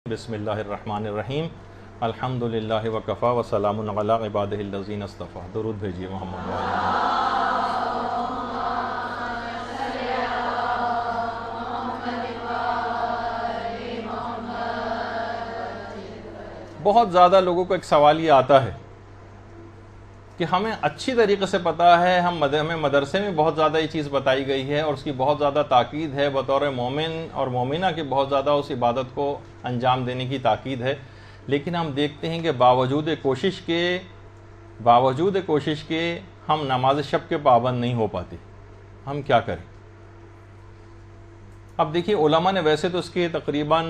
बिस्मिल्लाहिर्रहमानिर्रहीम अल्हम्दुलिल्लाहि वकफ़ा व सलामुन अला इबादिहिल्लज़ीना इस्तफ़ा। दुरूद भेजिए मोहम्मद। बहुत ज़्यादा लोगों को एक सवाल ये आता है कि हमें अच्छी तरीके से पता है, हमें मदरसे में बहुत ज़्यादा ये चीज़ बताई गई है और उसकी बहुत ज़्यादा ताकीद है, बतौर मोमिन और मोमिना के बहुत ज़्यादा उस इबादत को अंजाम देने की ताकीद है, लेकिन हम देखते हैं कि बावजूद कोशिश के हम नमाज शब के पाबंद नहीं हो पाते। हम क्या करें? अब देखिए, उलमा ने वैसे तो इसके तकरीबन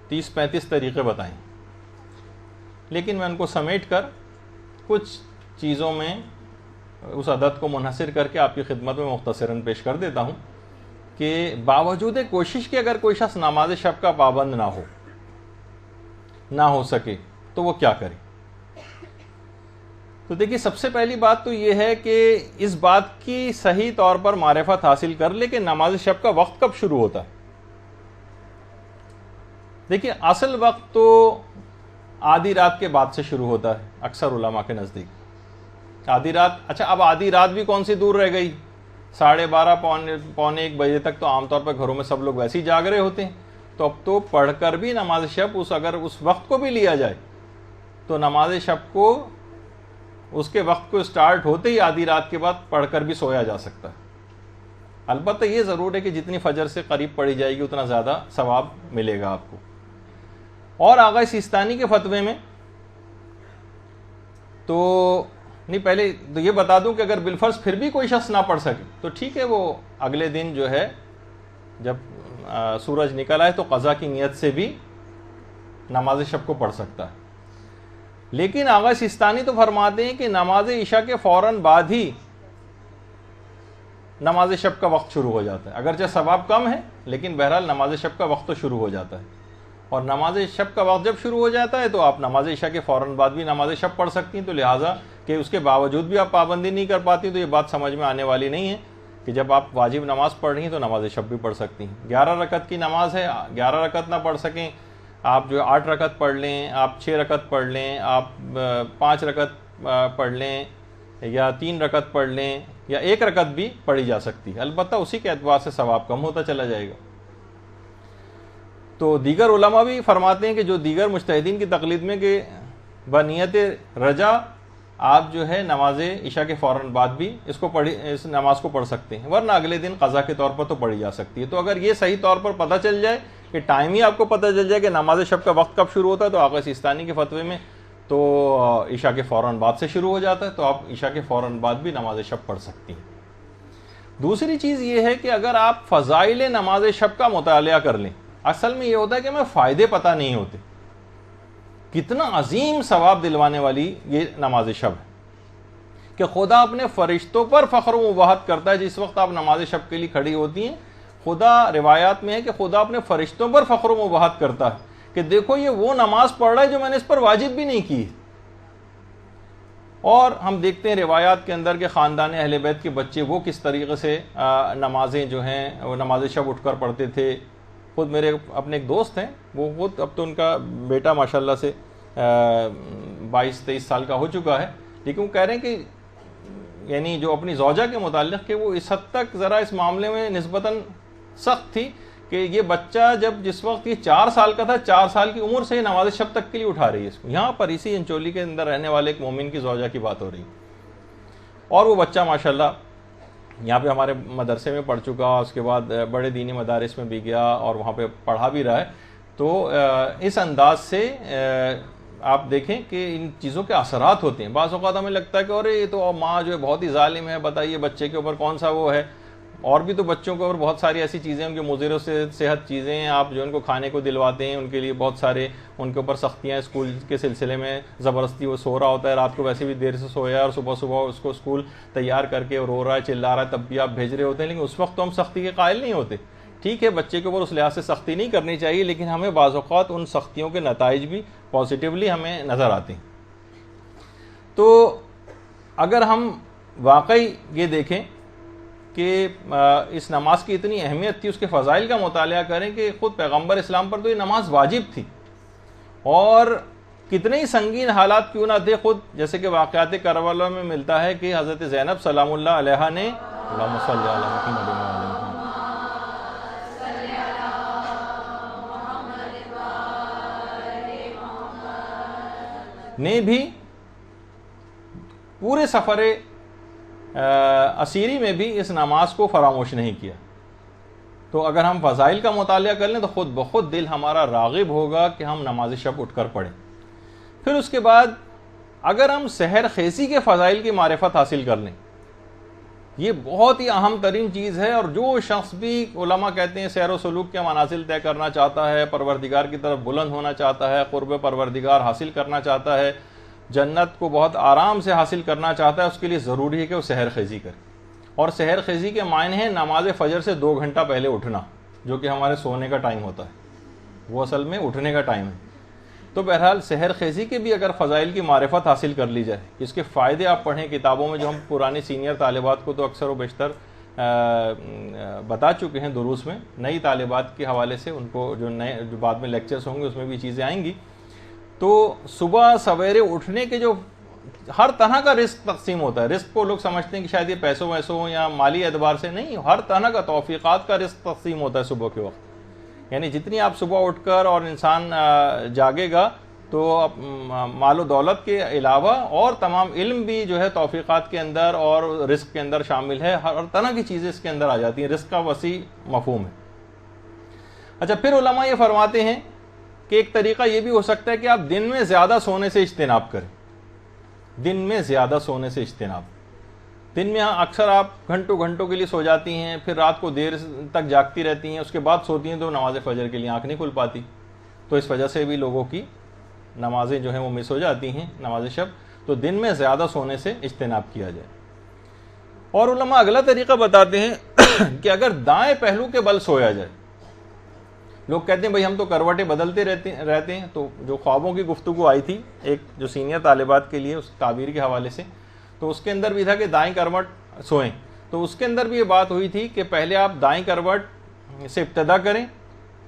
30-35 तरीक़े बताए, लेकिन मैं उनको समेट कर कुछ चीज़ों में उस अदद को मुनहसर करके आपकी खिदमत में मुख्तसरन पेश कर देता हूँ कि बावजूद कोशिश के अगर कोई शख्स नमाज शब का पाबंद ना हो सके तो वो क्या करे। तो देखिए, सबसे पहली बात तो ये है कि इस बात की सही तौर पर मारिफत हासिल कर ले कि नमाज शब का वक्त कब शुरू होता है। देखिए, असल वक्त तो आधी रात के बाद से शुरू होता है अक्सर उलमा के नज़दीक। आधी रात, अच्छा, अब आधी रात भी कौन सी दूर रह गई, 12:30 पौने 1 बजे तक तो आमतौर पर घरों में सब लोग वैसे ही जाग रहे होते हैं। तो अब तो पढ़कर भी नमाज शब अगर उस वक्त को भी लिया जाए तो नमाज शब को उसके वक्त को स्टार्ट होते ही आधी रात के बाद पढ़कर भी सोया जा सकता है। अलबत्ता ये ज़रूर है कि जितनी फजर से करीब पढ़ी जाएगी उतना ज़्यादा सवाब मिलेगा आपको। और आगा सिस्तानी के फतवे में तो नहीं, पहले तो ये बता दूं कि अगर बिलफर्ज फिर भी कोई शख्स ना पढ़ सके तो ठीक है, वो अगले दिन जो है जब सूरज निकल आए तो क़ज़ा की नीयत से भी नमाज शब को पढ़ सकता है। लेकिन आगा सिस्तानी तो फरमाते हैं कि नमाज इशा के फ़ौरन बाद ही नमाज शब का वक्त शुरू हो जाता है। अगरचे सवाब कम है लेकिन बहरहाल नमाज शब का वक्त तो शुरू हो जाता है। और नमाज शब का वक्त जब शुरू हो जाता है तो आप नमाज इशा के फ़ौरन बाद भी नमाज शब पढ़ सकती हैं। तो लिहाजा कि उसके बावजूद भी आप पाबंदी नहीं कर पाती तो ये बात समझ में आने वाली नहीं है कि जब आप वाजिब नमाज पढ़ रही हैं तो नमाज शब भी पढ़ सकती हैं। 11 रकत की नमाज है, 11 रकत ना पढ़ सकें आप जो 8 रकत पढ़ लें, आप 6 रकत पढ़ लें, आप 5 रकत पढ़ लें या 3 रकत पढ़ लें या 1 रकत भी पढ़ी जा सकती है। अलबत्ता उसी के एतबार से सवाब कम होता चला जाएगा। तो दीगर उलमा भी फरमाते हैं कि जो दीगर मुज्तहिदीन की तकलीद में कि बनियत रजा आप जो है नमाज इशा के फ़ौरन बाद भी इस नमाज को पढ़ सकते हैं, वरना अगले दिन क़ज़ा के तौर पर तो पढ़ी जा सकती है। तो अगर ये सही तौर पर पता चल जाए कि टाइम ही आपको पता चल जाए कि नमाज शब का वक्त कब शुरू होता है तो आगा सिस्तानी के फतवे में तो इशा के फ़ौरन बाद से शुरू हो जाता है, तो आप इशा के फ़ौरन बाद भी नमाज शब पढ़ सकती हैं। दूसरी चीज़ ये है कि अगर आप फ़ज़ाइल नमाज शब का मुतालिया कर लें, असल में ये होता है कि हमें फ़ायदे पता नहीं होते, कितना अजीम सवाब दिलवाने वाली ये नमाज शब है कि खुदा अपने फरिश्तों पर फ़ख्र व मुबाहत करता है। जिस वक्त आप नमाज शब के लिए खड़ी होती हैं, खुदा, रिवायात में है कि खुदा अपने फरिश्तों पर फ़ख्र व मुबाहत करता है कि देखो ये वो नमाज पढ़ रहा है जो मैंने इस पर वाजिब भी नहीं की। और हम देखते हैं रिवायात के अंदर के ख़ानदान अहले बैत के बच्चे वो किस तरीके से नमाजें जो हैं वो नमाज शब उठ कर पढ़ते थे। खुद मेरे अपने एक दोस्त हैं, वो खुद अब तो उनका बेटा माशाल्लाह से 22-23 साल का हो चुका है, लेकिन वो कह रहे हैं कि यानी जो अपनी ज़ौजा के मुताल्लिक़ कि वो इस हद तक ज़रा इस मामले में निस्बतन सख्त थी कि ये बच्चा जब जिस वक्त ये 4 साल का था, 4 साल की उम्र से ही नमाज शब तक के लिए उठा रही है इसको। यहाँ पर इसी इंचोली के अंदर रहने वाले एक मोमिन की ज़ौजा की बात हो रही, और वो बच्चा माशाल्लाह यहाँ पे हमारे मदरसे में पढ़ चुका, उसके बाद बड़े दीनी मदारिस में भी गया और वहाँ पे पढ़ा भी रहा है। तो इस अंदाज से आप देखें कि इन चीज़ों के असरात होते हैं। बाज़ औक़ात हमें लगता है कि अरे ये तो माँ जो है बहुत ही जालिम है, बताइए बच्चे के ऊपर कौन सा वो है। और भी तो बच्चों के ऊपर बहुत सारी ऐसी चीज़ें उनके मुज़िर से सेहत चीज़ें हैं, आप जो उनको खाने को दिलवाते हैं उनके लिए बहुत सारे उनके ऊपर सख्तियाँ, स्कूल के सिलसिले में ज़बरदस्ती वो सो रहा होता है, रात को वैसे भी देर से सोया और सुबह सुबह उसको स्कूल तैयार करके रो रहा है, चिल्ला रहा है, तब भी आप भेज रहे होते हैं, लेकिन उस वक्त तो हम सख्ती के कायल नहीं होते। ठीक है, बच्चे के ऊपर उस लिहाज से सख्ती नहीं करनी चाहिए, लेकिन हमें बाज़ औक़ात उन सख्तियों के नताइज भी पॉजिटिवली हमें नज़र आते हैं। तो अगर हम वाकई ये देखें कि इस नमाज की इतनी अहमियत थी, उसके फ़ज़ाइल का मुताला करें कि ख़ुद पैगम्बर इस्लाम पर तो ये नमाज वाजिब थी, और कितने ही संगीन हालात क्यों ना थे। खुद जैसे कि वाक़यात करबला में मिलता है कि हज़रत ज़ैनब सलामुल्लाह अलैहा ने भी पूरे सफ़र असीरी में भी इस नमाज को फरामोश नहीं किया। तो अगर हम फ़ज़ाइल का मुताला कर लें तो ख़ुद ब खुद दिल हमारा राग़िब होगा कि हम नमाज शब उठ कर पढ़ें। फिर उसके बाद अगर हम सहर खेसी के फ़ज़ाइल की मारिफत हासिल कर लें, ये बहुत ही अहम तरीन चीज़ है। और जो शख्स भी, उलमा कहते हैं, सैर व सलूक के मनाजिल तय करना चाहता है, परवरदिगार की तरफ बुलंद होना चाहता है, क़ुर्ब परवरदिगार हासिल करना चाहता है, जन्नत को बहुत आराम से हासिल करना चाहता है, उसके लिए ज़रूरी है कि वो सहर खेज़ी करे। और सहर खेज़ी के मायने हैं नमाज फ़जर से 2 घंटा पहले उठना, जो कि हमारे सोने का टाइम होता है, वो असल में उठने का टाइम है। तो बहरहाल सहर खेज़ी के भी अगर फ़ज़ाइल की मारिफत हासिल कर ली जाए, इसके फ़ायदे आप पढ़ें किताबों में, जो हम पुरानी सीनियर तालिबात को तो अक्सर व बेशतर बता चुके हैं दुरूस में, नई तालिबात के हवाले से उनको जो बाद में लेक्चर्स होंगे उसमें भी चीज़ें आएंगी। तो सुबह सवेरे उठने के जो हर तरह का रिस्क तकसीम होता है। रिस्क को लोग समझते हैं कि शायद ये पैसों वैसों या माली एतबार से, नहीं, हर तरह का तौफीक़ात का रिस्क तकसीम होता है सुबह के वक्त। यानी जितनी आप सुबह उठकर और इंसान जागेगा तो मालो दौलत के अलावा और तमाम इल्म भी जो है तौफीक़ात के अंदर और रिस्क के अंदर शामिल है। हर तरह की चीज़ें इसके अंदर आ जाती हैं, रिस्क का वसी मफ़हूम है। अच्छा, फिर उलमा ये फरमाते हैं कि एक तरीक़ा ये भी हो सकता है कि आप दिन में ज़्यादा सोने से इज्तिनाब करें। दिन में ज़्यादा सोने से इज्तिनाब, दिन में अक्सर आप घंटों घंटों के लिए सो जाती हैं, फिर रात को देर तक जागती रहती हैं, उसके बाद सोती हैं तो नमाज फ़जर के लिए आँख नहीं खुल पाती। तो इस वजह से भी लोगों की नमाजें जो हैं वो मिस हो जाती हैं, नमाज शब। तो दिन में ज़्यादा सोने से इज्तिनाब किया जाए। और उलमा अगला तरीक़ा बताते हैं कि अगर दाएँ पहलू के बल सोया जाए। लोग कहते हैं भाई हम तो करवटें बदलते रहते हैं। तो जो ख्वाबों की गुफ्तगू आई थी एक जो सीनियर तालिबात के लिए, उस ताबीर के हवाले से, तो उसके अंदर भी था कि दाएं करवट सोएं। तो उसके अंदर भी ये बात हुई थी कि पहले आप दाएं करवट से इब्तदा करें,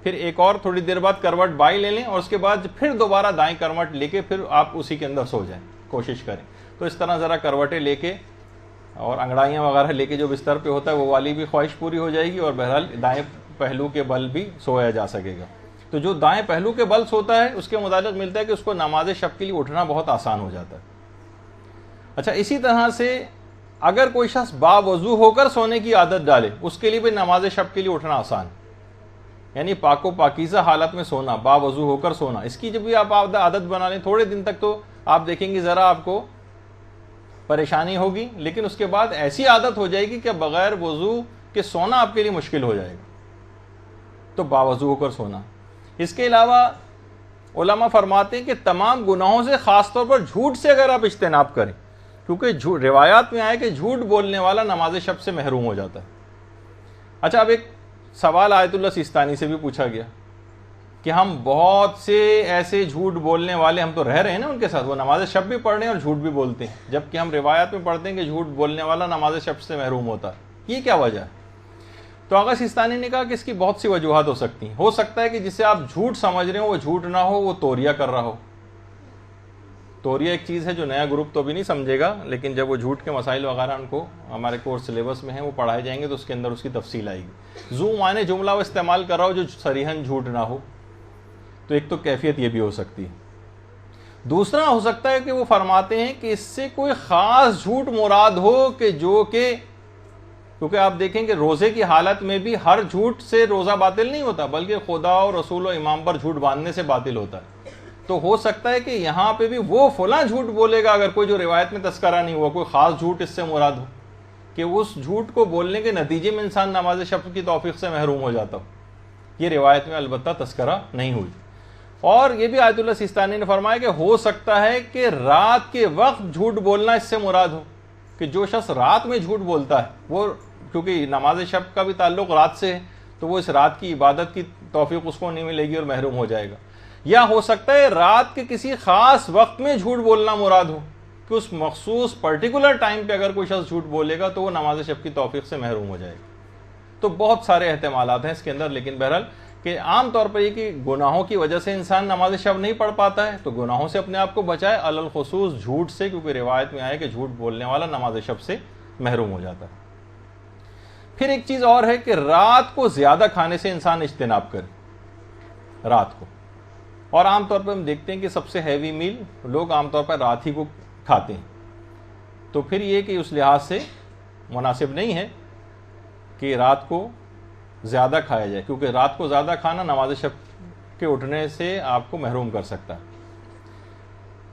फिर एक और थोड़ी देर बाद करवट बाई ले लें, और उसके बाद फिर दोबारा दाएं करवट लेके फिर आप उसी के अंदर सो जाएं, कोशिश करें। तो इस तरह ज़रा करवटें लेके और अंगड़ाइयाँ वगैरह लेके जो बिस्तर पे होता है वो वाली भी ख्वाहिश पूरी हो जाएगी, और बहरहाल दाएँ पहलू के बल भी सोया जा सकेगा। तो जो दाएं पहलू के बल सोता है उसके मुताबिक मिलता है कि उसको नमाज शब के लिए उठना बहुत आसान हो जाता है। अच्छा, इसी तरह से अगर कोई शख्स बावजू होकर सोने की आदत डाले, उसके लिए भी नमाज शब के लिए उठना आसान, यानी पाको पाकीज़ा हालत में सोना, बावजू होकर सोना, इसकी जब भी आप आदत बना लें थोड़े दिन तक तो आप देखेंगे ज़रा आपको परेशानी होगी, लेकिन उसके बाद ऐसी आदत हो जाएगी कि बग़ैर वज़ू के सोना आपके लिए मुश्किल हो जाएगा। तो बावजू होकर सोना। इसके अलावा उलमा फरमाते हैं कि तमाम गुनाहों से, ख़ास तौर पर झूठ से अगर आप इज्तिनाब करें, क्योंकि रिवायात में आया कि झूठ बोलने वाला नमाज शब से महरूम हो जाता है। अच्छा, अब एक सवाल आयतुल्लाह सिस्तानी से भी पूछा गया कि हम बहुत से ऐसे झूठ बोलने वाले हम तो रह रहे हैं ना उनके साथ, वो नमाज शब भी पढ़ रहे हैं और झूठ भी बोलते हैं, जबकि हम रिवायात में पढ़ते हैं कि झूठ बोलने वाला नमाज शब से महरूम होता है। ये क्या वजह है? तो आगा सिस्तानी ने कहा कि इसकी बहुत सी वजूहात हो सकती हैं। हो सकता है कि जिसे आप झूठ समझ रहे हो वो झूठ ना हो, वो तोरिया कर रहा हो। तोरिया एक चीज़ है जो नया ग्रुप तो भी नहीं समझेगा, लेकिन जब वो झूठ के मसाइल वगैरह उनको हमारे कोर्स सिलेबस में है वो पढ़ाए जाएंगे तो उसके अंदर उसकी तफसील आएगी। जू माने जुमला वो इस्तेमाल कर रहा हो जो सरीहन झूठ ना हो, तो एक तो कैफियत ये भी हो सकती है। दूसरा हो सकता है कि वो फरमाते हैं कि इससे कोई ख़ास झूठ मुराद हो कि जो कि, क्योंकि आप देखें कि रोज़े की हालत में भी हर झूठ से रोज़ा बातिल नहीं होता, बल्कि खुदा और रसूल और इमाम पर झूठ बांधने से बातिल होता है। तो हो सकता है कि यहाँ पे भी वो फला झूठ बोलेगा, अगर कोई जो रिवायत में तस्करा नहीं हुआ, कोई ख़ास झूठ इससे मुराद हो कि उस झूठ को बोलने के नतीजे में इंसान नमाज शब की तौफीक से महरूम हो जाता हो। ये रिवायत में अलबत्ता तस्करा नहीं हुई। और ये भी आयतुल्लाह सिस्तानी ने फरमाया कि हो सकता है कि रात के वक्त झूठ बोलना इससे मुराद हो, कि जो शख्स रात में झूठ बोलता है वो, क्योंकि नमाज शब का भी ताल्लुक रात से है, तो वो इस रात की इबादत की तौफीक उसको नहीं मिलेगी और महरूम हो जाएगा। या हो सकता है रात के किसी खास वक्त में झूठ बोलना मुराद हो, कि उस मखसूस पर्टिकुलर टाइम पे अगर कोई शख्स झूठ बोलेगा तो वो नमाज शब की तौफीक से महरूम हो जाएगा। तो बहुत सारे एहतमालात हैं इसके अंदर, लेकिन बहरहाल कि आम तौर पर ये कि गुनाहों की वजह से इंसान नमाज शब नहीं पढ़ पाता है, तो गुनाहों से अपने आप को बचाए, अलल खुसूस झूठ से, क्योंकि रिवायत में आया कि झूठ बोलने वाला नमाज शब से महरूम हो जाता है। फिर एक चीज़ और है कि रात को ज़्यादा खाने से इंसान इज्तिनाब करे रात को, और आमतौर पर हम देखते हैं कि सबसे हैवी मील लोग आमतौर पर रात ही को खाते हैं। तो फिर ये कि उस लिहाज से मुनासिब नहीं है कि रात को ज़्यादा खाया जाए, क्योंकि रात को ज़्यादा खाना नमाज शब के उठने से आपको महरूम कर सकता है।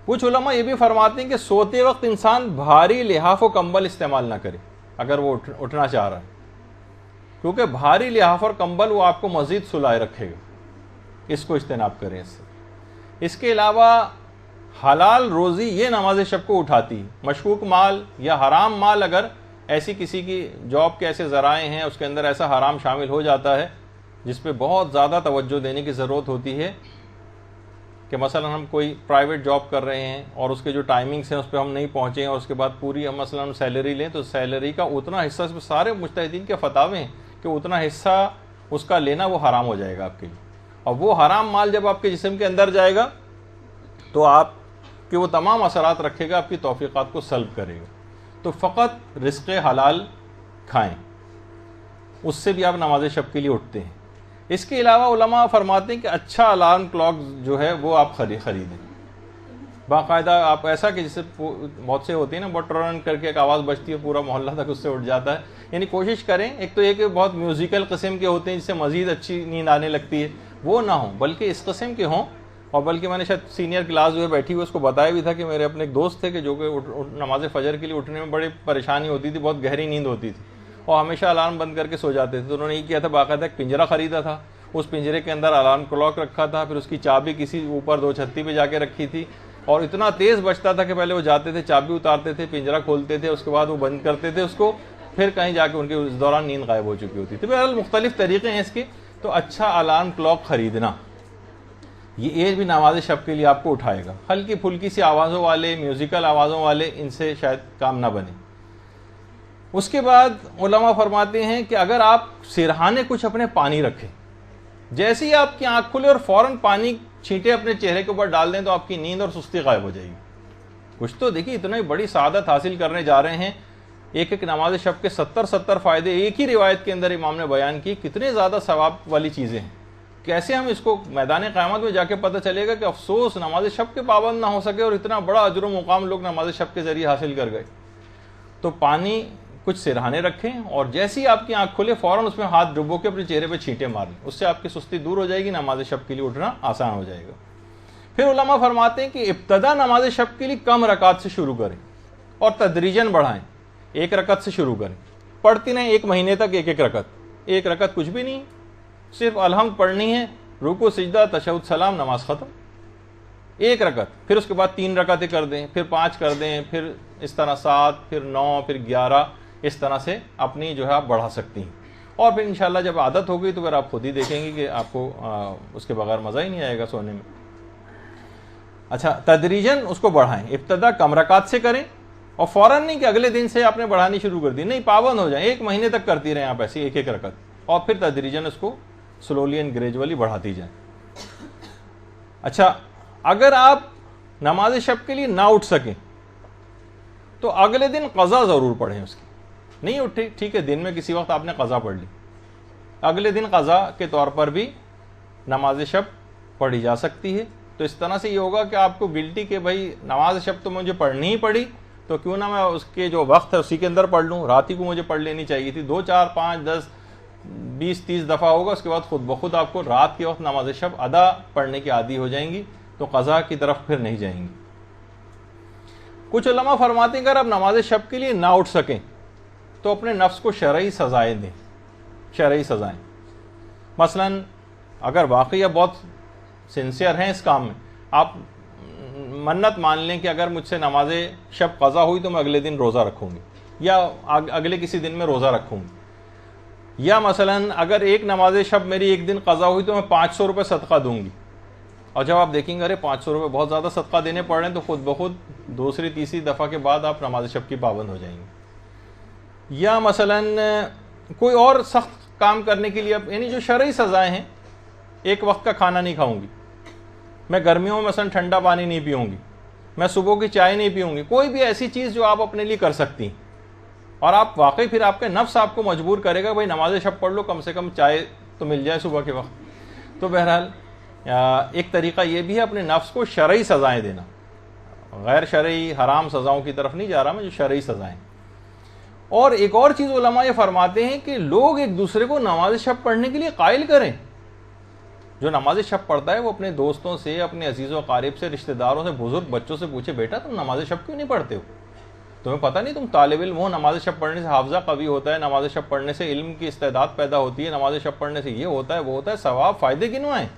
कुछ उलमा ये भी फरमाते हैं कि सोते वक्त इंसान भारी लिहाफ और कंबल इस्तेमाल ना करे अगर वो उठना चाह रहा है, क्योंकि भारी लिहाफ और कंबल वो आपको मज़ीद सुलाए रखेगा, इसको इज्तिनाब करें इससे। इसके अलावा हलाल रोज़ी ये नमाज शब को उठाती है। मशकूक माल या हराम माल, अगर ऐसी किसी की जॉब के ऐसे ज़राए हैं उसके अंदर ऐसा हराम शामिल हो जाता है जिस पे बहुत ज़्यादा तवज्जो देने की ज़रूरत होती है, कि मसलन हम कोई प्राइवेट जॉब कर रहे हैं और उसके जो टाइमिंग्स हैं उस पर हम नहीं पहुँचे हैं और उसके बाद पूरी हम मसलन सैलरी लें, तो सैलरी का उतना हिस्सा, सारे मुज्तहिदीन के फतावे हैं कि उतना हिस्सा उसका लेना वो हराम हो जाएगा आपके लिए। और वो हराम माल जब आपके जिस्म के अंदर जाएगा तो आपके वो तमाम असरात रखेगा, आपकी तौफीक़ात को सल्ब करेगा। तो फ़कत रिज़्क़ हलाल खाएं, उससे भी आप नमाज शब के लिए उठते हैं। इसके अलावा उलमा फरमाते हैं कि अच्छा अलार्म क्लॉक जो है वो आप खरीदें बाकायदा। आप ऐसा कि जैसे बहुत से होती है ना, बटरन करके एक आवाज़ बजती है, पूरा मोहल्ला तक उससे उठ जाता है। यानी कोशिश करें, एक तो ये कि बहुत म्यूज़िकल किस्म के होते हैं जिससे मज़ीद अच्छी नींद आने लगती है, वो ना हो, बल्कि इस किस्म के हों। और बल्कि मैंने शायद सीनियर क्लास जो है बैठी हुई उसको बताया भी था कि मेरे अपने एक दोस्त थे कि जो कि नमाज फ़जर के लिए उठने में बड़ी परेशानी होती थी, बहुत गहरी नींद होती थी और हमेशा अलार्म बंद करके सो जाते थे। तो उन्होंने ये किया था, बाकायदा एक पिंजरा ख़रीदा था, उस पिंजरे के अंदर अलार्म क्लॉक रखा था, फिर उसकी चाबी किसी ऊपर 2 छत्ती पे जाके रखी थी और इतना तेज़ बजता था कि पहले वो जाते थे, चाबी उतारते थे, पिंजरा खोलते थे, उसके बाद वो बंद करते थे उसको, फिर कहीं जाके उनके उस दौरान नींद गायब हो चुकी होती थी। बहरहाल मुख्तलिफ तरीक़े हैं इसके। तो अच्छा अलार्म क्लॉक ख़रीदना, ये भी नमाज शब के लिए आपको उठाएगा। हल्की फुल्की सी आवाज़ों वाले, म्यूज़िकल आवाज़ों वाले, इनसे शायद काम ना बने। उसके बाद उलमा फरमाते हैं कि अगर आप सिरहाने कुछ अपने पानी रखें, जैसे ही आपकी आँख खुले और फ़ौरन पानी छींटे अपने चेहरे के ऊपर डाल दें तो आपकी नींद और सुस्ती गायब हो जाएगी। कुछ तो देखिए, इतना ही बड़ी सादत हासिल करने जा रहे हैं। एक एक नमाज शब के 70 फ़ायदे एक ही रिवायत के अंदर इमाम ने बयान की। कितने ज़्यादा सवाब वाली चीज़ें हैं, कैसे हम इसको मैदान क़यामत में जाके पता चलेगा कि अफसोस नमाज शब के पाबंद ना हो सके और इतना बड़ा अजर व मुकाम लोग नमाज शब के ज़रिए हासिल कर गए। तो पानी कुछ सिरहाने रखें और जैसे ही आपकी आँख खुले फ़ौरन उसमें हाथ डुबो के अपने चेहरे पे छींटे मार लें, उससे आपकी सुस्ती दूर हो जाएगी, नमाज शब के लिए उठना आसान हो जाएगा। फिर उलमा फरमाते हैं कि इब्तदा नमाज शब के लिए कम रकात से शुरू करें और तदरीजन बढ़ाएं। 1 रकत से शुरू करें, पढ़ती नहीं 1 महीने तक 1 रकत। 1 रकत कुछ भी नहीं, सिर्फ अलहम्द पढ़नी है, रुकू सिजदा तशहुद सलाम, नमाज ख़त्म। 1 रकत, फिर उसके बाद 3 रकतें कर दें, फिर 5 कर दें, फिर इस तरह 7, फिर 9, फिर 11, इस तरह से अपनी जो है आप बढ़ा सकती हैं। और फिर इंशाल्लाह जब आदत हो गई तो फिर आप खुद ही देखेंगे कि आपको उसके बगैर मज़ा ही नहीं आएगा सोने में। अच्छा, तदरीजन उसको बढ़ाएं, इब्तदा कम रकात से करें और फ़ौरन नहीं कि अगले दिन से आपने बढ़ानी शुरू कर दी, नहीं, पाबंद हो जाए। 1 महीने तक करती रहें आप ऐसी 1 रकत और फिर तदरीजन उसको स्लोली एंड ग्रेजुअली बढ़ाती जाए। अच्छा, अगर आप नमाज शब के लिए ना उठ सकें तो अगले दिन क़ज़ा ज़रूर पढ़ें। उसकी नहीं उठे, ठीक है, दिन में किसी वक्त आपने क़ज़ा पढ़ ली, अगले दिन क़ज़ा के तौर पर भी नमाज शब पढ़ी जा सकती है। तो इस तरह से ये होगा कि आपको गिल्टी के भाई नमाज शब तो मुझे पढ़नी ही पड़ी, तो क्यों ना मैं उसके जो वक्त है उसी के अंदर पढ़ लूँ। रात ही को मुझे पढ़ लेनी चाहिए थी, 2, 4, 5, 10, 20, 30 दफ़ा होगा, उसके बाद खुद ब खुद आपको रात के वक्त नमाज शब अदा पढ़ने की आदी हो जाएंगी, तो क़ज़ा की तरफ फिर नहीं जाएंगी। कुछ उलमा फरमाते हैं अगर आप नमाज शब के लिए ना उठ सकें तो अपने नफ्स को शरई सज़ाएँ दें। शरई सज़ाएँ, मसलन अगर वाकई आप बहुत सिंसियर हैं इस काम में, आप मन्नत मान लें कि अगर मुझसे नमाज शब क़ज़ा हुई तो मैं अगले दिन रोज़ा रखूँगी या अगले किसी दिन में रोज़ा रखूँगी। या मसलन अगर एक नमाज शब मेरी एक दिन क़ज़ा हुई तो मैं 500 रुपये सदका दूँगी और जब आप देखेंगे अरे 500 रुपये बहुत ज़्यादा सदका देने पड़ रहे हैं, तो खुद ब खुद दूसरी तीसरी दफ़ा के बाद आप नमाज शब की पाबंद हो जाएंगे। या मसलन कोई और सख्त काम करने के लिए, अब यानी जो शरई सज़ाएँ हैं, एक वक्त का खाना नहीं खाऊंगी मैं, गर्मियों में मसलन ठंडा पानी नहीं पीऊँगी मैं, सुबह की चाय नहीं पीऊँगी, कोई भी ऐसी चीज़ जो आप अपने लिए कर सकती, और आप वाकई फिर आपका नफ्स आपको मजबूर करेगा भाई नमाज शब पढ़ लो, कम से कम चाय तो मिल जाए सुबह के वक्त। तो बहरहाल एक तरीक़ा ये भी है अपने नफ्स को शरई सज़ाएँ देना, गैर शरई हराम सज़ाओं की तरफ नहीं जा रहा मैं, जो शरई सज़ाएँ। और एक और चीज़ उलमा ये फरमाते हैं कि लोग एक दूसरे को नमाज शब पढ़ने के लिए कायल करें। जो नमाज शब पढ़ता है वो अपने दोस्तों से, अपने अजीज़ व क़ारिब से, रिश्तेदारों से, बुजुर्ग बच्चों से पूछे बेटा तुम नमाज शब क्यों नहीं पढ़ते हो, तुम्हें पता नहीं तुम तालिब इल्म हो, नमाज शब पढ़ने से हाफ़ज़ा कवी होता है, नमाज शब पढ़ने से इल्म की इस्तेदाद पैदा होती है, नमाज शब पढ़ने से ये होता है वो होता है, सवाब फ़ायदे गिनवाएं,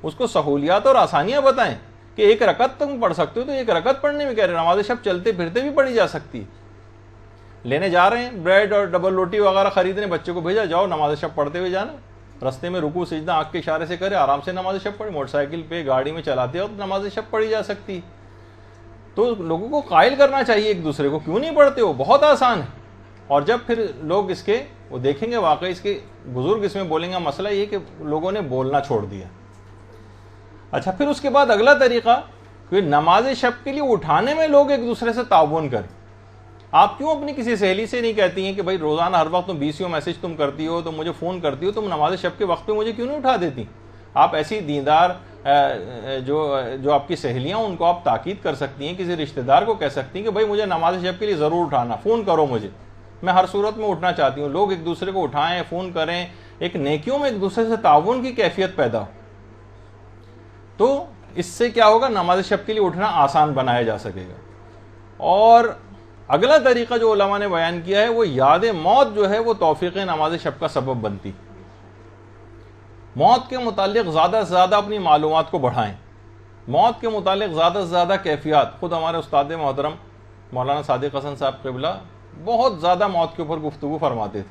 उसको सहूलियात और आसानियाँ बताएं कि एक रकत तुम पढ़ सकते हो तो एक रकत पढ़ने में क्या है, नमाज शब चलते फिरते भी पढ़ी जा सकती है। लेने जा रहे हैं ब्रेड और डबल रोटी वगैरह खरीदने, बच्चे को भेजा जाओ नमाज शब पढ़ते हुए जाना, रास्ते में रुकू सिजदा आँख के इशारे से करे, आराम से नमाज शब पढ़े, मोटरसाइकिल पे गाड़ी में चलाते हो तो नमाज शब पढ़ी जा सकती है। तो लोगों को कायल करना चाहिए एक दूसरे को, क्यों नहीं पढ़ते हो, बहुत आसान है। और जब फिर लोग इसके वो देखेंगे वाकई इसके बुजुर्ग इसमें बोलेंगे, मसला ये कि लोगों ने बोलना छोड़ दिया। अच्छा, फिर उसके बाद अगला तरीका कि नमाज शब के लिए उठाने में लोग एक दूसरे से ताउन करें। आप क्यों अपनी किसी सहेली से नहीं कहती हैं कि भाई रोज़ाना हर वक्त तुम 20 मैसेज तुम करती हो, तुम मुझे फ़ोन करती हो, तुम नमाज शब के वक्त पे मुझे क्यों नहीं उठा देती। आप ऐसी दीनदार जो आपकी सहेलियाँ उनको आप ताकीद कर सकती हैं, किसी रिश्तेदार को कह सकती हैं कि भाई मुझे नमाज शब के लिए ज़रूर उठाना, फ़ोन करो मुझे, मैं हर सूरत में उठना चाहती हूँ। लोग एक दूसरे को उठाएँ, फ़ोन करें, एक नेकियों में एक दूसरे से ताउन की कैफियत पैदा हो, तो इससे क्या होगा, नमाज शब के लिए उठना आसान बनाया जा सकेगा। और अगला तरीका जो उलमा ने बयान किया है वो याद मौत जो है वो तौफीक नमाज शब का सबब बनती। मौत के मुतालिक ज़्यादा से ज़्यादा अपनी मालूमात को बढ़ाएं, मौत के मुतालिक ज़्यादा से ज़्यादा कैफियत। खुद हमारे उस्ताद मोहतरम मौलाना सादिक हसन साहब क़िबला बहुत ज़्यादा मौत के ऊपर गुफ्तगू फरमाते थे,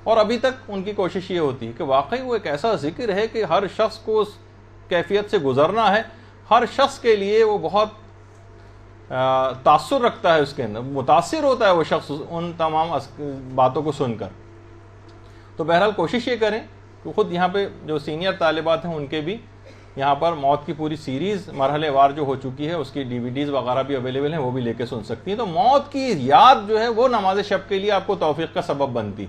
और अभी तक उनकी कोशिश ये होती है कि वाकई वो एक ऐसा जिक्र है कि हर शख्स को उस कैफियत से गुजरना है, हर शख्स के लिए वो बहुत तासुर रखता है, उसके अंदर मुतासिर होता है वो शख्स उन तमाम बातों को सुनकर। तो बहरहाल कोशिश ये करें कि खुद यहाँ पे जो सीनियर तालिबात हैं उनके भी यहाँ पर मौत की पूरी सीरीज़ मरहलेवार जो हो चुकी है उसकी DVDs वगैरह भी अवेलेबल हैं, वो भी लेके सुन सकती हैं। तो मौत की याद जो है वो नमाज शब के लिए आपको तौफीक का सबब बनती।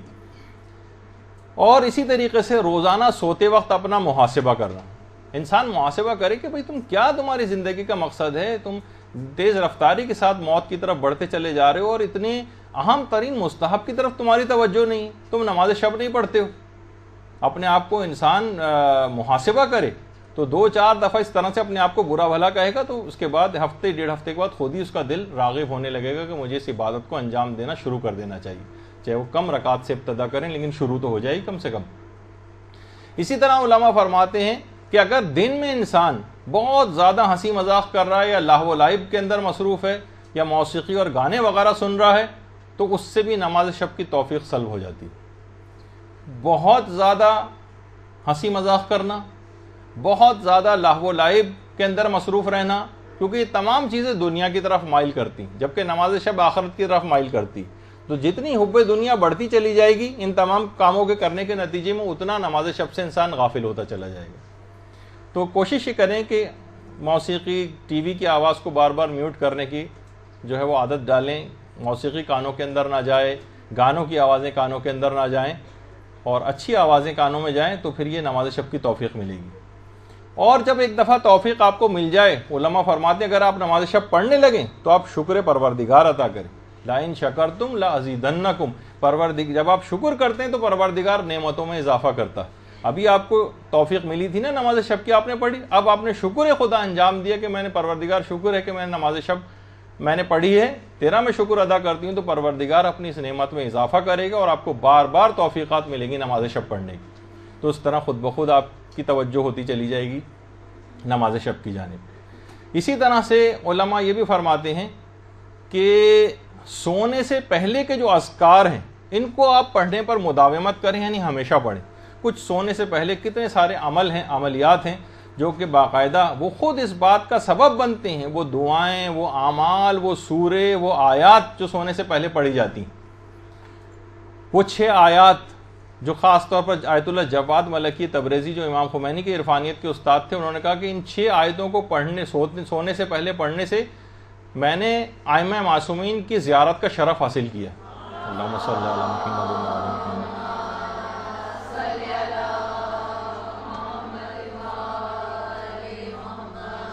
और इसी तरीके से रोज़ाना सोते वक्त अपना मुहासिबा करना, इंसान मुहासिबा करे कि भाई तुम क्या, तुम्हारी ज़िंदगी का मकसद है, तुम तेज़ रफ्तारी के साथ मौत की तरफ बढ़ते चले जा रहे हो और इतने अहम तरीन मुस्तहब की तरफ तुम्हारी तवज्जो नहीं, तुम नमाज शब नहीं पढ़ते हो। अपने आप को इंसान मुहासिबा करे तो 2-4 दफ़ा इस तरह से अपने आप को बुरा भला कहेगा, तो उसके बाद हफ्ते 1.5 हफ्ते के बाद खुद ही उसका दिल राग़िब होने लगेगा कि मुझे इस इबादत को अंजाम देना शुरू कर देना चाहिए, चाहे वो कम रकात से इब्तदा करें लेकिन शुरू तो हो जाएगी कम से कम। इसी तरह उलमा फरमाते हैं कि अगर दिन में इंसान बहुत ज़्यादा हंसी मजाक कर रहा है या लाहव लाइब के अंदर मसरूफ़ है या मौसीकी और गाने वगैरह सुन रहा है, तो उससे भी नमाज शब की तौफीक सल्ब हो जाती है। बहुत ज़्यादा हंसी मजाक करना, बहुत ज़्यादा लाहव लाइब के अंदर मसरूफ़ रहना, क्योंकि ये तमाम चीज़ें दुनिया की तरफ माइल करती, जबकि नमाज शब आखिरत की तरफ माइल करती। तो जितनी हुब्बे दुनिया बढ़ती चली जाएगी इन तमाम कामों के करने के नतीजे में, उतना नमाज शब से इंसान गाफिल होता चला जाएगा। तो कोशिश करें कि मौसीकी, टीवी की आवाज़ को बार बार म्यूट करने की जो है वो आदत डालें, मौसीकी कानों के अंदर ना जाए, गानों की आवाज़ें कानों के अंदर ना जाएं और अच्छी आवाज़ें कानों में जाएं, तो फिर ये नमाज शब की तौफीक मिलेगी। और जब एक दफ़ा तौफीक आपको मिल जाए, उलमा फरमाते हैं अगर आप नमाज शब पढ़ने लगें तो आप शुक्र परवरदिगार अता करें, ला इन शकरतुम ला अज़ीदन्नकुम। जब आप शुक्र करते हैं तो परवरदिगार नेमतों में इजाफा करता है। अभी आपको तौफीक मिली थी ना नमाज शब की, आपने पढ़ी, अब आपने शुक्र खुदा अंजाम दिया कि मैंने परवरदिगार शुक्र है कि मैंने नमाज शब मैंने पढ़ी है, तेरा मैं शुक्र अदा करती हूँ, तो परवरदिगार अपनी इस नेमत में इजाफा करेगा और आपको बार बार तौफीक़ात मिलेंगी नमाज शब पढ़ने की। तो उस तरह खुद ब खुद आपकी तवज्जो होती चली जाएगी नमाज शब की जानिब। इसी तरह से उलमा ये भी फरमाते हैं कि सोने से पहले के जो अज़कार हैं इनको आप पढ़ने पर मुदावमत करें, यानी हमेशा पढ़ें। कुछ सोने से पहले कितने सारे अमल हैं, अमलियात हैं जो कि बाकायदा वो खुद इस बात का सबब बनते हैं, वो दुआएं, वो आमाल, वो सूरे, वो आयात जो सोने से पहले पढ़ी जाती, वो 6 आयात जो ख़ास तौर पर आयतुल्लाह जवाद मलकी तबरेज़ी जो इमाम खुमैनी के इरफानियत के उस्ताद थे, उन्होंने कहा कि इन 6 आयतों को पढ़ने सोने से पहले पढ़ने से मैंने आइमा मासूमीन की ज़ियारत का शरफ़ हासिल किया। अल्लाहुम्मा सल्ली अला मुहम्मद व अला मुहम्मद।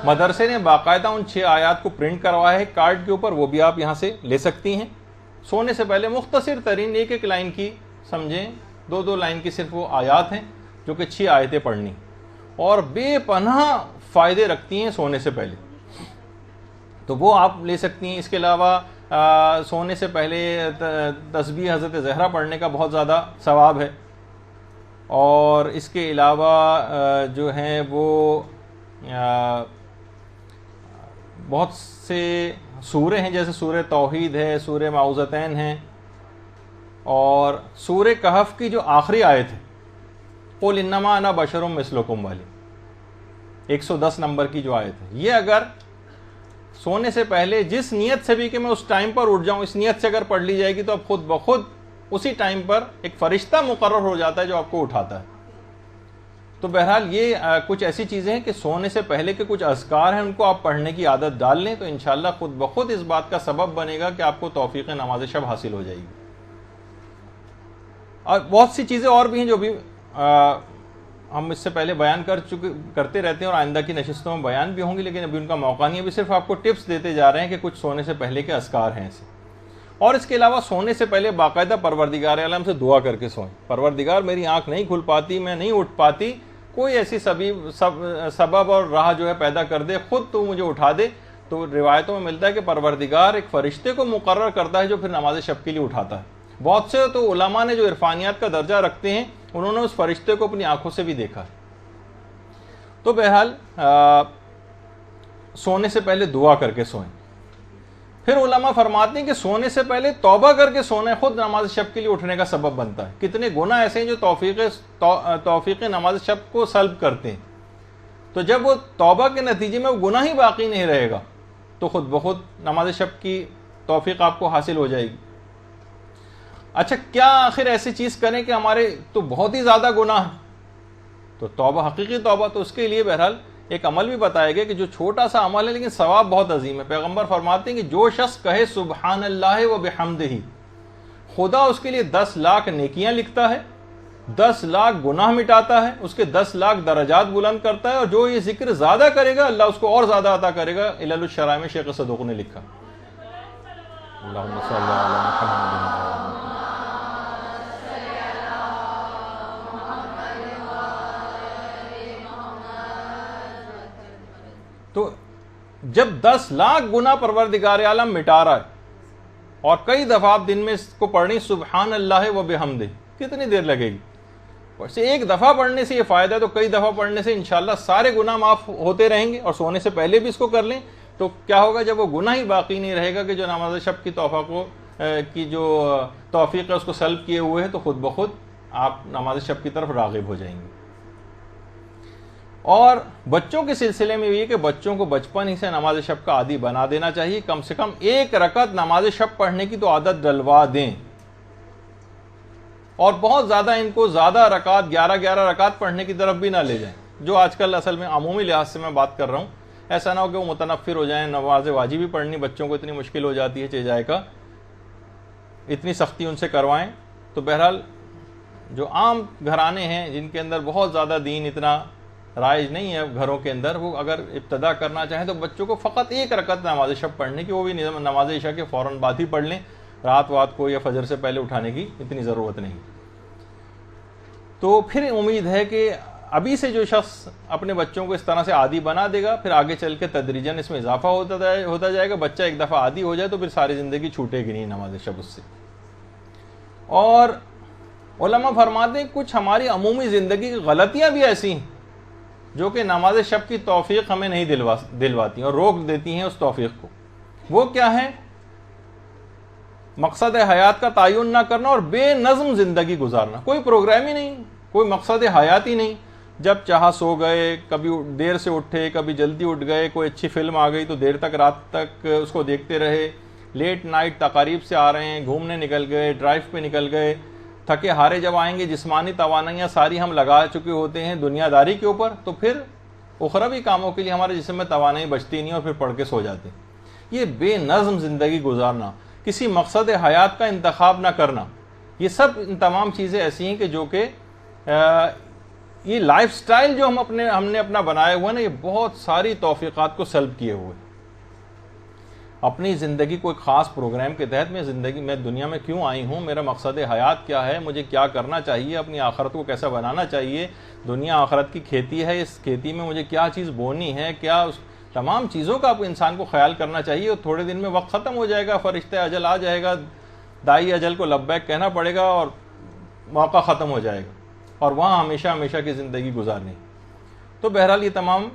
मदरसे ने बाकायदा उन 6 आयात को प्रिंट करवाया है कार्ड के ऊपर, वो भी आप यहाँ से ले सकती हैं। सोने से पहले मुख्तसर तरीन एक लाइन की समझें, 2 लाइन की सिर्फ वो आयात हैं जो कि 6 आयतें पढ़नी और बेपनाह फ़ायदे रखती हैं सोने से पहले, तो वो आप ले सकती हैं। इसके अलावा सोने से पहले तस्बीह हज़रत ज़हरा पढ़ने का बहुत ज़्यादा सवाब है। और इसके अलावा जो हैं वो बहुत से सूरे हैं, जैसे सूरे तौहीद है, सूरे माउज़तैन हैं, और सूरे कहफ की जो आखिरी आयत है क़ुल इन्नमा अना बशरुम मिस्लुकुम वाली 110 नंबर की जो आयत है, ये अगर सोने से पहले जिस नियत से भी कि मैं उस टाइम पर उठ जाऊं, इस नियत से अगर पढ़ ली जाएगी तो अब खुद ब खुद उसी टाइम पर एक फरिश्ता मुकर्रर हो जाता है जो आपको उठाता है। तो बहरहाल ये कुछ ऐसी चीज़ें हैं कि सोने से पहले के कुछ अज़कार हैं, उनको आप पढ़ने की आदत डाल लें तो इंशाअल्लाह खुद ब खुद इस बात का सबब बनेगा कि आपको तौफ़ीक़ नमाज़ शब हासिल हो जाएगी। और बहुत सी चीज़ें और भी हैं जो भी हम इससे पहले बयान करते रहते हैं और आइंदा की नशिस्तों में बयान भी होंगी, लेकिन अभी उनका मौका नहीं है। अभी सिर्फ आपको टिप्स देते जा रहे हैं कि कुछ सोने से पहले के अज़कार हैं ऐसे। और इसके अलावा सोने से पहले बाकायदा परवरदिगार आलम से दुआ करके सोएं। परवरदिगार मेरी आंख नहीं खुल पाती, मैं नहीं उठ पाती, कोई ऐसी सबब और राह जो है पैदा कर दे, खुद तो मुझे उठा दे। तो रिवायतों में मिलता है कि परवरदिगार एक फरिश्ते को मुकर्रर करता है जो फिर नमाज शब के लिए उठाता है। बहुत से तो उलमा ने जो इरफानियात का दर्जा रखते हैं उन्होंने उस फरिश्ते को अपनी आंखों से भी देखा। तो बहरहाल सोने से पहले दुआ करके सोएं। फिर उलमा फरमाते हैं कि सोने से पहले तौबा करके सोना खुद नमाज शब के लिए उठने का सबब बनता है। कितने गुनाह ऐसे हैं जो तौफीक नमाज शब को सल्ब करते हैं। तो जब वो तौबा के नतीजे में वो गुनाह ही बाकी नहीं रहेगा तो खुद ब खुद नमाज शब की तौफीक आपको हासिल हो जाएगी। अच्छा, क्या आखिर ऐसी चीज़ करें कि हमारे तो बहुत ही ज़्यादा गुनाह, तो तौबा, हकीकी तौबा, तो उसके लिए बहरहाल एक अमल भी बताया गया कि जो छोटा सा अमल है लेकिन सवाब बहुत अजीम है। पैगंबर फरमाते हैं कि जो शख्स कहे सुबहान अल्लाह व बिहम्दिही, खुदा उसके लिए 10 लाख नेकियां लिखता है, 10 लाख गुनाह मिटाता है, उसके 10 लाख दरजात बुलंद करता है, और जो ये जिक्र ज़्यादा करेगा अल्लाह उसको और ज़्यादा अता करेगा। इलालुल शराय में शेख सदूक ने लिखा। अल्लाहुम्मा सल्ली अला मुहम्मद। तो जब 10 लाख गुना परवरदिगार आलम मिटा रहा है और कई दफ़ा आप दिन में इसको पढ़नी सुबहान अल्लाह व बिहम्दे, कितनी देर लगेगी? वैसे एक दफ़ा पढ़ने से ये फ़ायदा है, तो कई दफ़ा पढ़ने से इंशाअल्लाह सारे गुनाह माफ़ होते रहेंगे। और सोने से पहले भी इसको कर लें तो क्या होगा, जब वो गुनाह ही बाकी नहीं रहेगा कि जो नमाज शब की की जो तौफीक है उसको सल्ब किए हुए है, तो खुद ब खुद आप नमाज शब की तरफ राग़िब हो जाएंगे। और बच्चों के सिलसिले में भी कि बच्चों को बचपन ही से नमाज शब का आदी बना देना चाहिए। कम से कम 1 रकत नमाज शब पढ़ने की तो आदत डलवा दें, और बहुत ज़्यादा इनको ज़्यादा रकात 11-11 रकात पढ़ने की तरफ भी ना ले जाएं, जो आजकल असल में अमूमी लिहाज से मैं बात कर रहा हूँ। ऐसा ना हो कि वो मुतनफ़िर हो जाएं, नमाज वाजिबी पढ़नी बच्चों को इतनी मुश्किल हो जाती है चेजाए का, इतनी सख्ती उनसे करवाएं। तो बहरहाल जो आम घराने हैं जिनके अंदर बहुत ज़्यादा दीन इतना राइज नहीं है घरों के अंदर, वो अगर इब्तदा करना चाहें तो बच्चों को फ़कत 1 रकत नमाज शब पढ़ने की, वो भी नमाज इशा के फ़ौरन बाद ही पढ़ लें, रात को या फजर से पहले उठाने की इतनी ज़रूरत नहीं। तो फिर उम्मीद है कि अभी से जो शख्स अपने बच्चों को इस तरह से आदी बना देगा, फिर आगे चल के तदरीजन इसमें इजाफा होता जाएगा। बच्चा एक दफ़ा आदी हो जाए तो फिर सारी ज़िंदगी छूटेगी नहीं नमाज शब उससे। और उलमा फरमाते हैं कुछ हमारी अमूमी ज़िंदगी की गलतियाँ भी ऐसी हैं जो कि नमाज शब की तौफीक हमें नहीं दिलवाती और रोक देती हैं उस तौफीक को। वो क्या है? मकसद हयात का तयन ना करना और बेनज़्म ज़िंदगी गुजारना। कोई प्रोग्राम ही नहीं, कोई मकसद हयात ही नहीं, जब चाहा सो गए, कभी देर से उठे, कभी जल्दी उठ गए, कोई अच्छी फिल्म आ गई तो देर तक रात तक उसको देखते रहे, लेट नाइट तकारीब से आ रहे हैं, घूमने निकल गए, ड्राइव पे निकल गए, थके हारे जब आएंगे, जिस्मानी तवानाइयाँ सारी हम लगा चुके होते हैं दुनियादारी के ऊपर, तो फिर उखरवी कामों के लिए हमारे जिस्म में तवानाई बचती नहीं और फिर पढ़ के सो जाते। ये बेनज़्म ज़िंदगी गुजारना, किसी मकसद हयात का इंतखाब ना करना, ये सब इन तमाम चीज़ें ऐसी हैं कि जो कि ये लाइफस्टाइल जो हमने अपना बनाया हुआ है ना, ये बहुत सारी तौफीक़ात को सल्ब किए हुए। अपनी ज़िंदगी को एक ख़ास प्रोग्राम के तहत मैं दुनिया में क्यों आई हूँ, मेरा मकसद हयात क्या है, मुझे क्या करना चाहिए, अपनी आखरत को कैसा बनाना चाहिए, दुनिया आखरत की खेती है, इस खेती में मुझे क्या चीज़ बोनी है, क्या उस तमाम चीज़ों का आप इंसान को ख्याल करना चाहिए। और थोड़े दिन में वक्त ख़त्म हो जाएगा, फरिश्ते अजल आ जाएगा, दाई अजल को लब्बैक कहना पड़ेगा और मौका ख़त्म हो जाएगा और वहाँ हमेशा हमेशा की ज़िंदगी गुजारनी। तो बहरहाल ये तमाम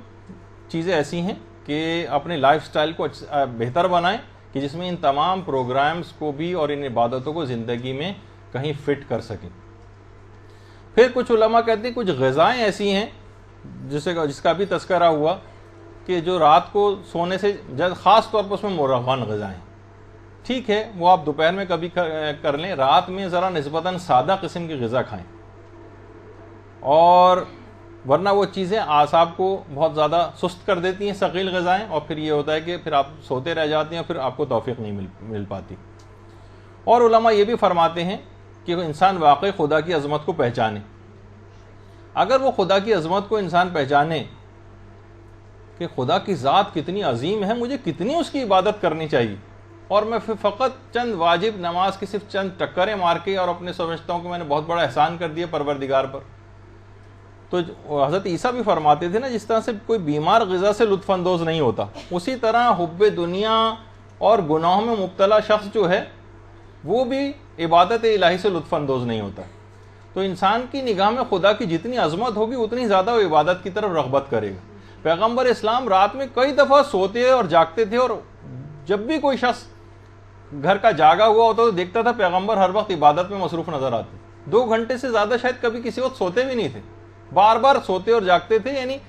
चीज़ें ऐसी हैं कि अपने लाइफस्टाइल को बेहतर बनाएं कि जिसमें इन तमाम प्रोग्राम्स को भी और इन इबादतों को ज़िंदगी में कहीं फिट कर सकें। फिर कुछ उलमा कहते हैं कुछ ग़िज़ाएँ ऐसी हैं जिसका भी तज़किरा हुआ कि जो रात को सोने से ख़ास तौर पर उसमें मुरग़्ग़न ग़िज़ाएँ, ठीक है, वो आप दोपहर में कभी कर लें, रात में ज़रा निस्बतन सादा किस्म की ग़िज़ा खाएँ, और वरना वो चीज़ें आसाब को बहुत ज़्यादा सुस्त कर देती हैं, सकील ग़िज़ाएँ, और फिर ये होता है कि फिर आप सोते रह जाते हैं, फिर आपको तौफ़ीक़ नहीं मिल पाती। और उलमा ये भी फरमाते हैं कि इंसान वाकई खुदा की अज़मत को पहचाने। अगर वो खुदा की अज़मत को इंसान पहचाने कि खुदा की ज़ात कितनी अजीम है, मुझे कितनी उसकी इबादत करनी चाहिए, और मैं फिर फ़कत चंद वाजिब नमाज की सिर्फ चंद टक्करें मार के और अपने समझता हूँ कि मैंने बहुत बड़ा एहसान कर दिया परवरदिगार पर। तो हज़रत ईसा भी फरमाते थे ना, जिस तरह से कोई बीमार ग़िज़ा से लुत्फ़अंदोज़ नहीं होता, उसी तरह हुब्बे दुनिया और गुनाहों में मुब्तला शख्स जो है वो भी इबादत इलाही से लुत्फ़अंदोज़ नहीं होता। तो इंसान की निगाह में खुदा की जितनी अज़मत होगी उतनी ज़्यादा वो इबादत की तरफ रग़बत करेगा। पैगम्बर इस्लाम रात में कई दफ़ा सोते और जागते थे, और जब भी कोई शख्स घर का जागा हुआ होता तो देखता था पैगम्बर हर वक्त इबादत में मसरूफ़ नज़र आते। 2 घंटे से ज़्यादा शायद कभी किसी वक्त सोते भी नहीं थे, बार बार सोते और जागते थे। यानी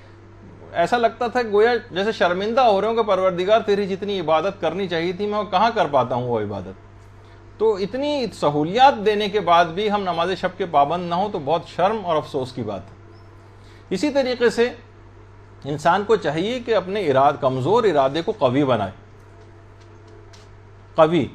ऐसा लगता था गोया जैसे शर्मिंदा हो रहे हो कि परवरदिगार तेरी जितनी इबादत करनी चाहिए थी मैं कहाँ कर पाता हूँ वो इबादत। तो इतनी सहूलियात देने के बाद भी हम नमाज शब के पाबंद ना हो तो बहुत शर्म और अफसोस की बात है। इसी तरीके से इंसान को चाहिए कि अपने कमज़ोर इरादे को कवी बनाए, कवी।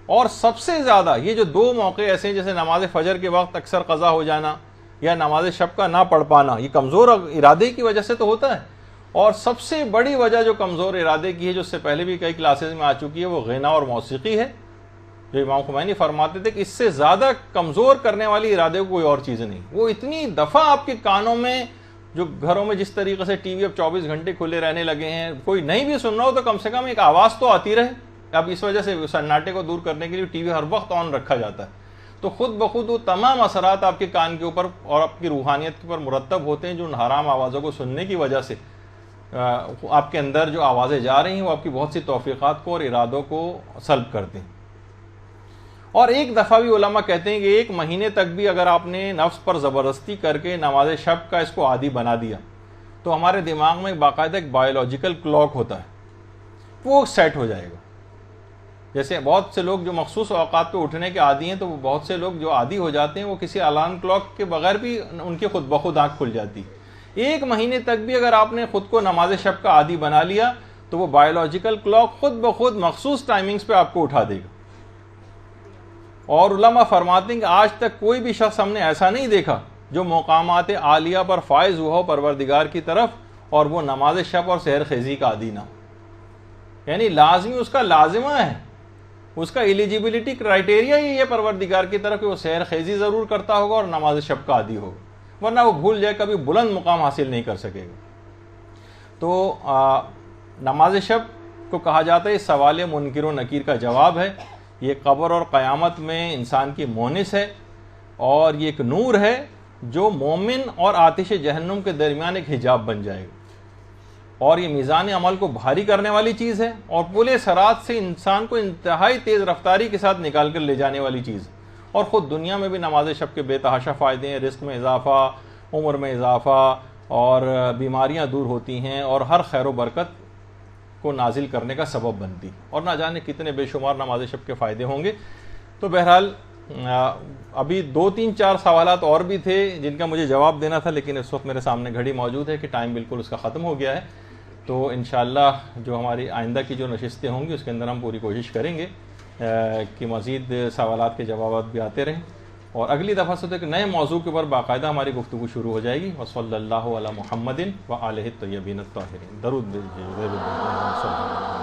और सबसे ज़्यादा ये जो 2 मौके ऐसे हैं, जैसे नमाज फजर के वक्त अक्सर क़ज़ा हो जाना या नमाज शब का ना पढ़ पाना, ये कमज़ोर इरादे की वजह से तो होता है। और सबसे बड़ी वजह जो कमज़ोर इरादे की है, जो इससे पहले भी कई क्लासेज में आ चुकी है, वो ग़िना और मौसीकी है। जो इमाम खुमैनी फरमाते थे कि इससे ज़्यादा कमज़ोर करने वाली इरादे को कोई और चीज़ नहीं। वो इतनी दफ़ा आपके कानों में, जो घरों में जिस तरीके से टीवी अब 24 घंटे खुले रहने लगे हैं, कोई नहीं भी सुन रहा हो तो कम से कम एक आवाज़ तो आती रहे। अब इस वजह से सन्नाटे को दूर करने के लिए टीवी हर वक्त ऑन रखा जाता है, तो खुद ब खुद वो तमाम असरात आपके कान के ऊपर और आपकी रूहानियत के ऊपर मुरतब होते हैं, जो उन हराम आवाज़ों को सुनने की वजह से आपके अंदर जो आवाज़ें जा रही हैं वो आपकी बहुत सी तौफ़ीक़ात को और इरादों को सल्ब करते हैं। और एक दफ़ा भी उलमा कहते हैं कि 1 महीने तक भी अगर आपने नफ्स पर ज़बरदस्ती करके नमाज शब का इसको आदी बना दिया तो हमारे दिमाग में बाकायदा एक बायोलॉजिकल क्लॉक होता है, वो सेट हो जाएगा। जैसे बहुत से लोग जो मखसूस औकात पे उठने के आदी हैं, तो वो बहुत से लोग जो आदी हो जाते हैं वो किसी अलार्म क्लॉक के बगैर भी उनकी खुद ब खुद आँख खुल जाती है। 1 महीने तक भी अगर आपने खुद को नमाज शब का आदी बना लिया तो वो बायोलॉजिकल क्लॉक खुद ब खुद मखसूस टाइमिंग्स पे आपको उठा देगा। और उलमा फरमाते हैं कि आज तक कोई भी शख्स हमने ऐसा नहीं देखा जो मकामात आलिया पर फायज हुआ हो परवरदिगार की तरफ और वो नमाज शब और सहर खेजी का आदी ना हो। यानी लाजमी उसका लाजिमा है, उसका एलिजिबिलिटी क्राइटेरिया ही है परवरदिगार की तरफ कि वो सहर खेजी ज़रूर करता होगा और नमाज शब का आदी होगा, वरना वो भूल जाए कभी बुलंद मुकाम हासिल नहीं कर सकेगा। तो नमाज शब को कहा जाता है सवाल मुनकिर व नकीर का जवाब है। ये कब्र और क़यामत में इंसान की मोनिस है, और ये एक नूर है जो मोमिन और आतिश जहन्नुम के दरमियान एक हिजाब बन जाएगा। और ये मीज़ान अमल को भारी करने वाली चीज़ है, और पुले सरात से इंसान को इंतहाई तेज़ रफ्तारी के साथ निकाल कर ले जाने वाली चीज़। और ख़ुद दुनिया में भी नमाज शब के बेतहाशा फ़ायदे हैं, रिस्क में इजाफ़ा, उम्र में इजाफ़ा और बीमारियां दूर होती हैं और हर खैर बरकत को नाजिल करने का सबब बनती, और ना जाने कितने बेशुमार नमाज शब के फ़ायदे होंगे। तो बहरहाल अभी 2-3-4 सवालात और भी थे जिनका मुझे जवाब देना था, लेकिन इस वक्त मेरे सामने घड़ी मौजूद है कि टाइम बिल्कुल उसका ख़त्म हो गया है। तो इंशाअल्लाह जो हमारी आइंदा की जो नशिस्तें होंगी उसके अंदर हम पूरी कोशिश करेंगे कि मज़ीद सवालात के जवाब भी आते रहें, और अगली दफ़ा से तो एक नए मौजू के ऊपर बाकायदा हमारी गुफ्तगू शुरू हो जाएगी। वसल्लल्लाहु अला मुहम्मदिन व आलिहि तय्यबीन अत्ताहिरीन। दरूद भेजिए।